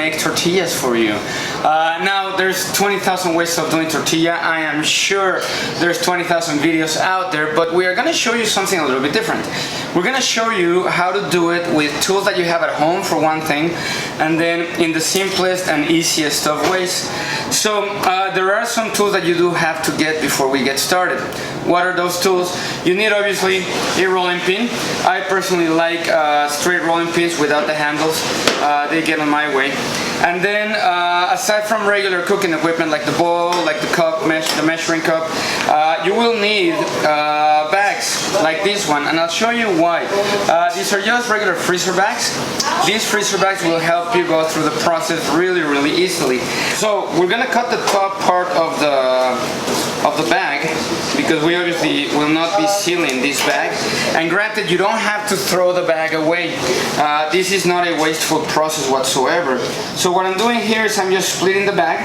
make tortillas for you. Now there's 20,000 ways of doing tortilla. I am sure there's 20,000 videos out there, but we are going to show you something a little bit different. We're going to show you how to do it with tools that you have at home for one thing, and then in the simplest and easiest of ways. So there are some tools that you do have to get before we get started. What are those tools? You need obviously a rolling pin. I personally like straight rolling pins without the handles. They get in my way. And then aside from regular cooking equipment like the bowl, like the cup, the measuring cup, you will need bags like this one, and I'll show you why. These are just regular freezer bags. These freezer bags will help you go through the process really easily. So we're gonna cut the top part of the bag, because we obviously will not be sealing this bag. And granted, you don't have to throw the bag away. This is not a wasteful process whatsoever. So what I'm doing here is I'm just splitting the bag,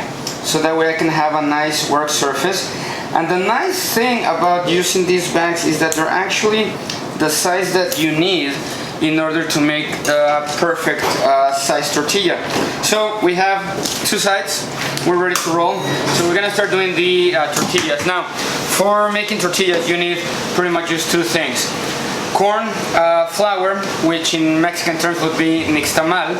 so that way I can have a nice work surface. And the nice thing about using these bags is that they're actually the size that you need in order to make the perfect size tortilla. So we have two sides, we're ready to roll. So we're gonna start doing the tortillas. Now, for making tortillas, you need pretty much just two things. Corn flour, which in Mexican terms would be nixtamal.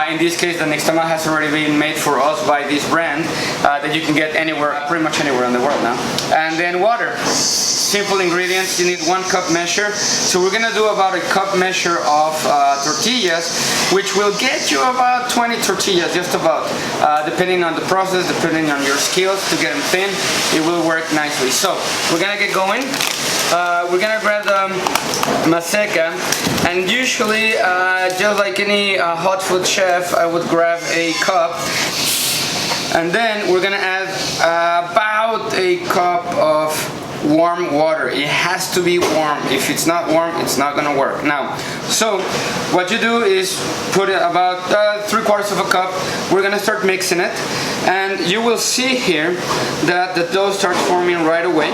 In this case, the nixtamal has already been made for us by this brand that you can get anywhere, pretty much anywhere in the world now. And then water. Simple ingredients. You need 1 cup measure. So we're gonna do about a cup measure of tortillas, which will get you about 20 tortillas, just about. Depending on the process, depending on your skills to get them thin, it will work nicely. So we're gonna get going. We're gonna grab the maseca, and usually just like any hot food chef, I would grab a cup, and then we're gonna add about a cup of warm water. It has to be warm. If it's not warm, it's not gonna work. Now, so what you do is put it about 3/4 of a cup. We're gonna start mixing it, and you will see here that the dough starts forming right away.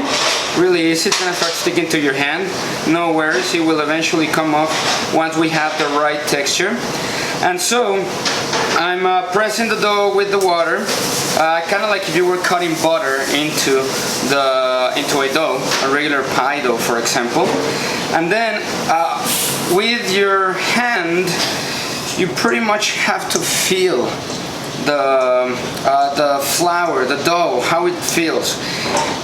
Really easy. It's gonna start sticking to your hand. No worries, it will eventually come off once we have the right texture. And so I'm pressing the dough with the water, kind of like if you were cutting butter into a dough, a regular pie dough, for example. And then with your hand, you pretty much have to feel the flour, the dough, how it feels.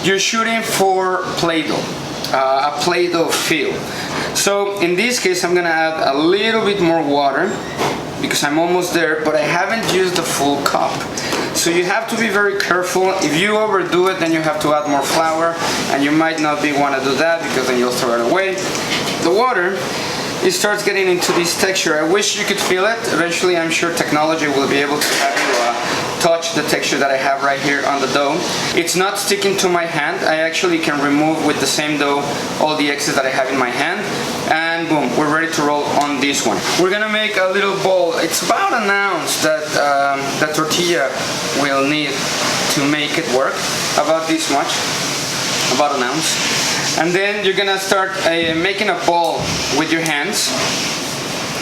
You're shooting for Play-Doh, a Play-Doh feel. So in this case, I'm gonna add a little bit more water because I'm almost there, but I haven't used the full cup. So you have to be very careful. If you overdo it, then you have to add more flour, and you might not want to do that because then you'll throw it away. The water, it starts getting into this texture. I wish you could feel it. Eventually, I'm sure technology will be able to have you touch the texture that I have right here on the dough. It's not sticking to my hand. I actually can remove with the same dough all the excess that I have in my hand. And boom, we're ready to roll on this one. We're gonna make a little bowl. It's about an ounce that the tortilla will need to make it work. About this much, about an ounce. And then you're gonna start making a ball with your hands.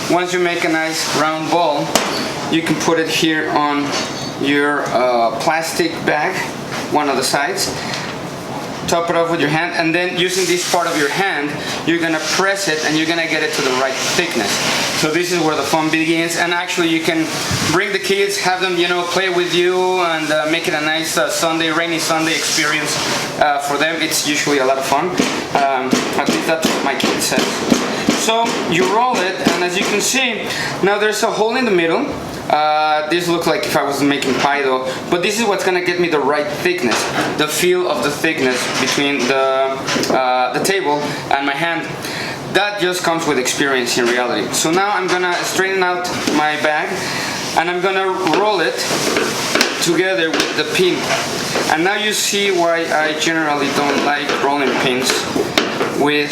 Once you make a nice round ball, you can put it here on your plastic bag, one of the sides. Top it off with your hand, and then using this part of your hand, you're gonna press it and you're gonna get it to the right thickness. So this is where the fun begins, and actually you can bring the kids, have them, play with you, and make it a nice rainy Sunday experience for them. It's usually a lot of fun. At least that's what my kid says. So you roll it, and as you can see, now there's a hole in the middle. This looks like if I was making pie dough, but this is what's gonna get me the right thickness, the feel of the thickness between the table and my hand. That just comes with experience in reality. So now I'm gonna straighten out my bag, and I'm gonna roll it together with the pin. And now you see why I generally don't like rolling pins with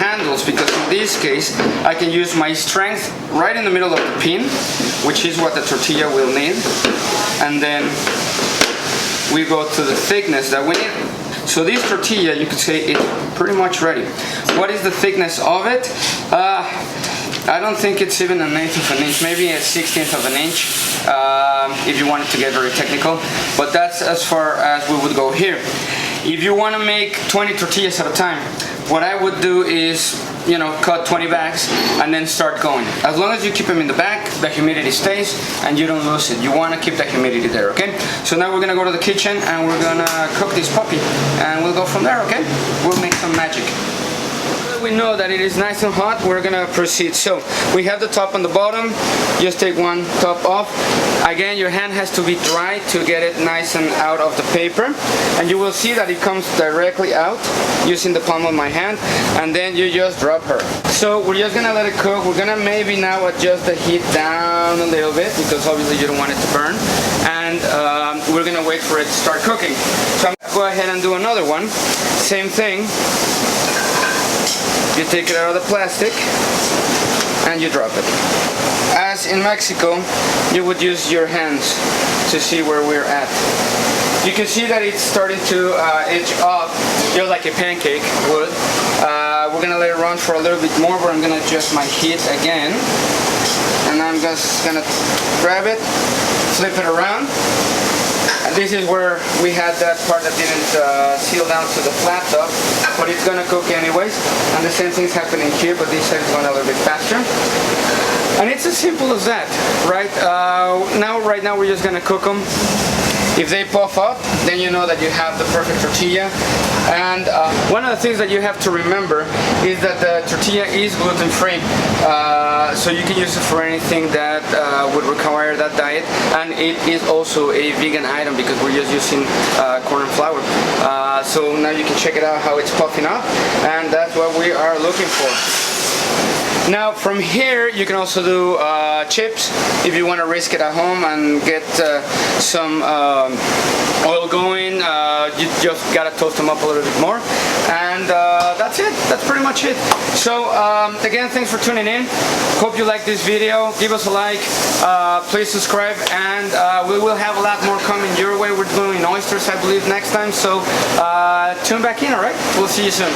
handles, because in this case I can use my strength right in the middle of the pin, which is what the tortilla will need, and then we go to the thickness that we need. So this tortilla, you could say it's pretty much ready. What is the thickness of it? I don't think it's even an eighth of an inch, maybe a 16th of an inch, if you wanted to get very technical, but that's as far as we would go here. If you want to make 20 tortillas at a time, what I would do is, you know, cut 20 bags and then start going. As long as you keep them in the bag, the humidity stays and you don't lose it. You want to keep the humidity there, okay? So now we're gonna go to the kitchen and we're gonna cook this puppy and we'll go from there, okay? We'll make some magic. We know that it is nice and hot, we're gonna proceed. So we have the top and the bottom. Just take one top off. Again, your hand has to be dry to get it nice and out of the paper, and you will see that it comes directly out using the palm of my hand, and then you just drop her. So we're just gonna let it cook. We're gonna maybe now adjust the heat down a little bit because obviously you don't want it to burn, and we're gonna wait for it to start cooking. So I'm gonna go ahead and do another one. Same thing. You take it out of the plastic and you drop it. As in Mexico, you would use your hands to see where we're at. You can see that it's starting to edge up, just like a pancake would. We're gonna let it run for a little bit more, but I'm gonna adjust my heat again. And I'm just gonna grab it, flip it around. This is where we had that part that didn't seal down to the flat top, but it's gonna cook anyways. And the same thing's happening here, but this side is going a little bit faster. And it's as simple as that, right? Right now we're just gonna cook them. If they puff up, then you know that you have the perfect tortilla. And one of the things that you have to remember is that the tortilla is gluten-free, so you can use it for anything that would require that diet, and it is also a vegan item because we're just using corn and flour. So now you can check it out how it's puffing up, and that's what we are looking for. Now from here you can also do chips if you want to risk it at home and get some oil going. You just gotta toast them up a little bit more, and that's it. That's pretty much it. So again, thanks for tuning in. Hope you like this video. Give us a like, please subscribe, and we will have a lot more coming your way. We're doing oysters, I believe, next time, so tune back in. All right, we'll see you soon.